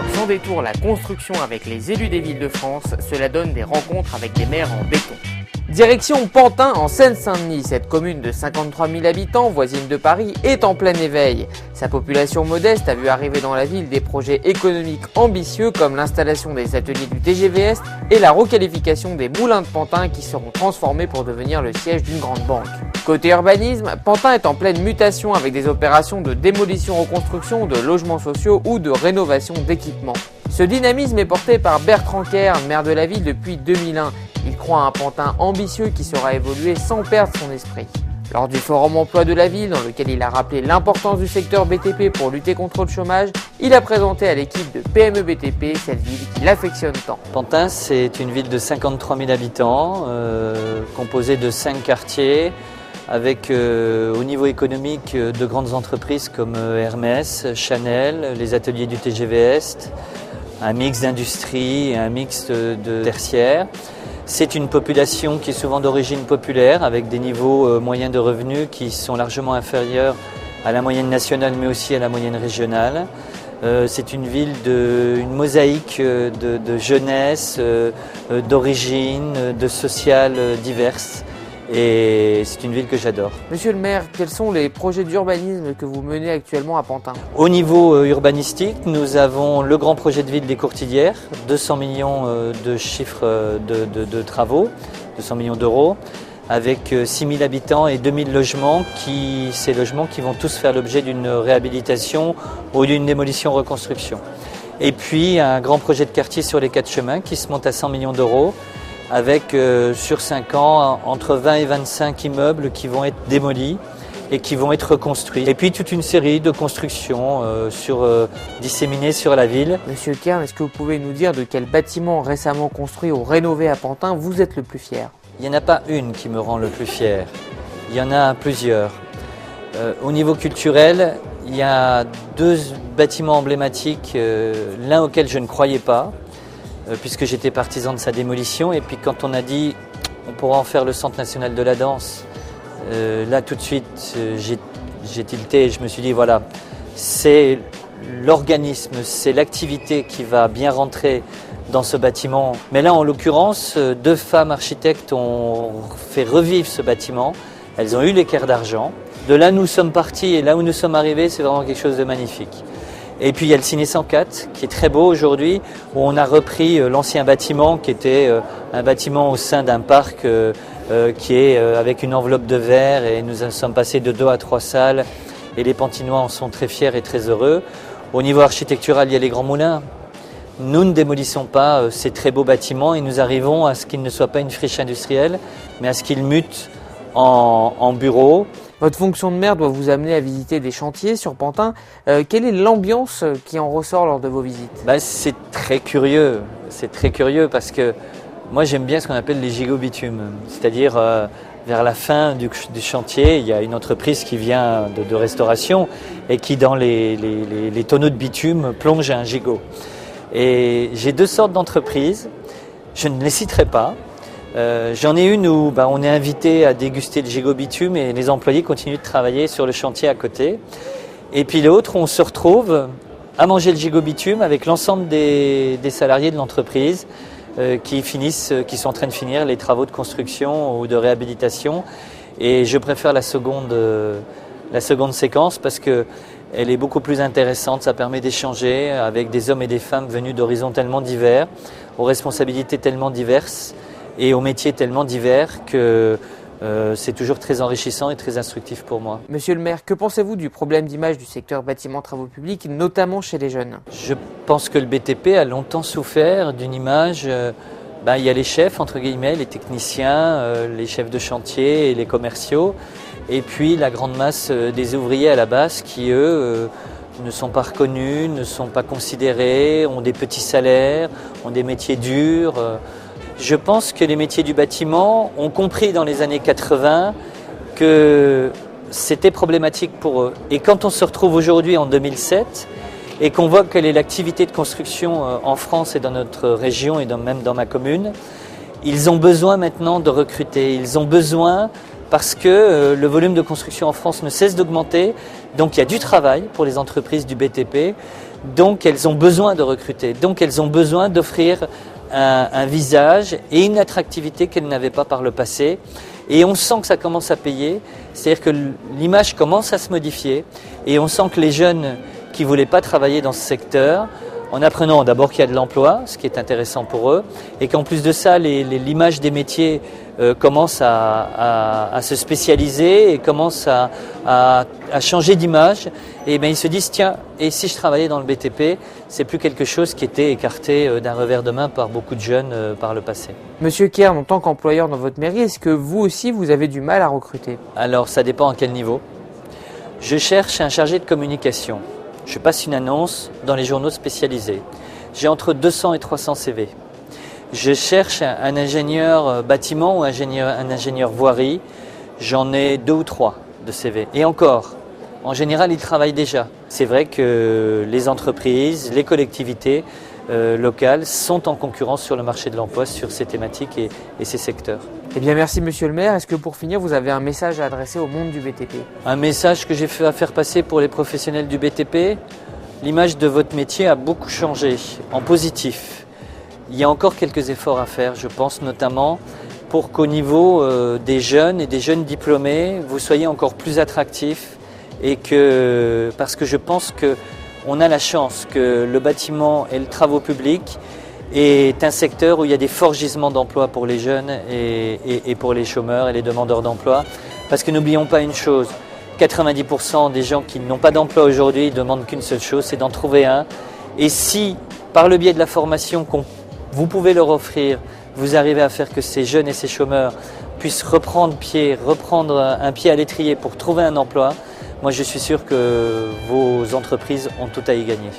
évoque sans détour la construction avec les élus des villes de France, cela donne des rencontres avec des maires en béton. Direction Pantin en Seine-Saint-Denis, cette commune de 53 000 habitants, voisine de Paris, est en plein éveil. Sa population modeste a vu arriver dans la ville des projets économiques ambitieux comme l'installation des ateliers du TGV Est et la requalification des moulins de Pantin qui seront transformés pour devenir le siège d'une grande banque. Côté urbanisme, Pantin est en pleine mutation avec des opérations de démolition-reconstruction de logements sociaux ou de rénovation d'équipements. Ce dynamisme est porté par Bertrand Kern, maire de la ville depuis 2001. Il croit à un Pantin ambitieux qui saura évoluer sans perdre son esprit. Lors du forum emploi de la ville, dans lequel il a rappelé l'importance du secteur BTP pour lutter contre le chômage, il a présenté à l'équipe de PME BTP cette ville qu'il affectionne tant. Pantin, c'est une ville de 53 000 habitants, composée de 5 quartiers, avec au niveau économique de grandes entreprises comme Hermès, Chanel, les ateliers du TGV Est, un mix d'industrie et un mix de tertiaire. C'est une population qui est souvent d'origine populaire, avec des niveaux moyens de revenus qui sont largement inférieurs à la moyenne nationale, mais aussi à la moyenne régionale. C'est une ville une mosaïque de jeunesse, d'origine, de sociales diverses. Et c'est une ville que j'adore. Monsieur le maire, quels sont les projets d'urbanisme que vous menez actuellement à Pantin? Au niveau urbanistique, nous avons le grand projet de ville des Courtilières, 200 millions de chiffres de travaux, 200 millions d'euros, avec 6 000 habitants et 2 000 logements, ces logements qui vont tous faire l'objet d'une réhabilitation ou d'une démolition-reconstruction. Et puis un grand projet de quartier sur les 4 chemins qui se monte à 100 millions d'euros, avec sur 5 ans entre 20 et 25 immeubles qui vont être démolis et qui vont être reconstruits. Et puis toute une série de constructions disséminées sur la ville. Monsieur Kern, est-ce que vous pouvez nous dire de quel bâtiment récemment construit ou rénové à Pantin vous êtes le plus fier? Il n'y en a pas une qui me rend le plus fier, il y en a plusieurs. Au niveau culturel, il y a 2 bâtiments emblématiques, l'un auquel je ne croyais pas, puisque j'étais partisan de sa démolition, et puis quand on a dit on pourra en faire le Centre national de la danse, là tout de suite j'ai tilté et je me suis dit voilà, c'est l'organisme, c'est l'activité qui va bien rentrer dans ce bâtiment. Mais là en l'occurrence, 2 femmes architectes ont fait revivre ce bâtiment, elles ont eu l'équerre d'argent. De là nous sommes partis et là où nous sommes arrivés, c'est vraiment quelque chose de magnifique. Et puis il y a le Ciné 104 qui est très beau aujourd'hui, où on a repris l'ancien bâtiment qui était un bâtiment au sein d'un parc qui est avec une enveloppe de verre, et nous sommes passés de 2 à 3 salles et les Pantinois en sont très fiers et très heureux. Au niveau architectural, il y a les Grands Moulins. Nous ne démolissons pas ces très beaux bâtiments et nous arrivons à ce qu'ils ne soient pas une friche industrielle, mais à ce qu'ils mutent en bureaux. Votre fonction de maire doit vous amener à visiter des chantiers sur Pantin. Quelle est l'ambiance qui en ressort lors de vos visites? C'est très curieux parce que moi j'aime bien ce qu'on appelle les gigobitumes, c'est-à-dire vers la fin du chantier, il y a une entreprise qui vient de restauration et qui dans les tonneaux de bitume plonge un gigot. Et j'ai 2 sortes d'entreprises, je ne les citerai pas. J'en ai une où on est invité à déguster le gigot bitume et les employés continuent de travailler sur le chantier à côté. Et puis l'autre, on se retrouve à manger le gigot bitume avec l'ensemble des salariés de l'entreprise qui sont en train de finir les travaux de construction ou de réhabilitation. Et je préfère la seconde séquence parce que elle est beaucoup plus intéressante. Ça permet d'échanger avec des hommes et des femmes venus d'horizons tellement divers, aux responsabilités tellement diverses et aux métiers tellement divers que c'est toujours très enrichissant et très instructif pour moi. Monsieur le maire, que pensez-vous du problème d'image du secteur bâtiment travaux publics, notamment chez les jeunes? Je pense que le BTP a longtemps souffert d'une image. Il y a les chefs, entre guillemets, les techniciens, les chefs de chantier et les commerciaux, et puis la grande masse des ouvriers à la base qui, eux, ne sont pas reconnus, ne sont pas considérés, ont des petits salaires, ont des métiers durs. Je pense que les métiers du bâtiment ont compris dans les années 80 que c'était problématique pour eux. Et quand on se retrouve aujourd'hui en 2007 et qu'on voit quelle est l'activité de construction en France et dans notre région et même dans ma commune, ils ont besoin maintenant de recruter. Ils ont besoin parce que le volume de construction en France ne cesse d'augmenter. Donc il y a du travail pour les entreprises du BTP. Donc elles ont besoin de recruter, donc elles ont besoin d'offrir un visage et une attractivité qu'elles n'avaient pas par le passé. Et on sent que ça commence à payer, c'est-à-dire que l'image commence à se modifier et on sent que les jeunes qui ne voulaient pas travailler dans ce secteur, en apprenant d'abord qu'il y a de l'emploi, ce qui est intéressant pour eux, et qu'en plus de ça, l'image des métiers commence à se spécialiser et commence à changer d'image. Et bien ils se disent, tiens, et si je travaillais dans le BTP, c'est plus quelque chose qui était écarté d'un revers de main par beaucoup de jeunes par le passé. Monsieur Kern, en tant qu'employeur dans votre mairie, est-ce que vous aussi, vous avez du mal à recruter? Alors ça dépend à quel niveau. Je cherche un chargé de communication. Je passe une annonce dans les journaux spécialisés. J'ai entre 200 et 300 CV. Je cherche un ingénieur bâtiment ou un ingénieur voirie. J'en ai 2 ou 3 de CV. Et encore, en général, ils travaillent déjà. C'est vrai que les entreprises, les collectivités locales sont en concurrence sur le marché de l'emploi sur ces thématiques et ces secteurs. Eh bien, merci Monsieur le maire. Est-ce que pour finir, vous avez un message à adresser au monde du BTP? Un message que j'ai fait à faire passer pour les professionnels du BTP, l'image de votre métier a beaucoup changé, en positif. Il y a encore quelques efforts à faire, je pense notamment pour qu'au niveau des jeunes et des jeunes diplômés, vous soyez encore plus attractifs parce que je pense qu'on a la chance que le bâtiment et le travaux publics est un secteur où il y a des forts gisements d'emploi pour les jeunes et pour les chômeurs et les demandeurs d'emploi. Parce que n'oublions pas une chose, 90% des gens qui n'ont pas d'emploi aujourd'hui demandent qu'une seule chose, c'est d'en trouver un. Et si, par le biais de la formation vous pouvez leur offrir, vous arrivez à faire que ces jeunes et ces chômeurs puissent reprendre un pied à l'étrier pour trouver un emploi, moi je suis sûr que vos entreprises ont tout à y gagner.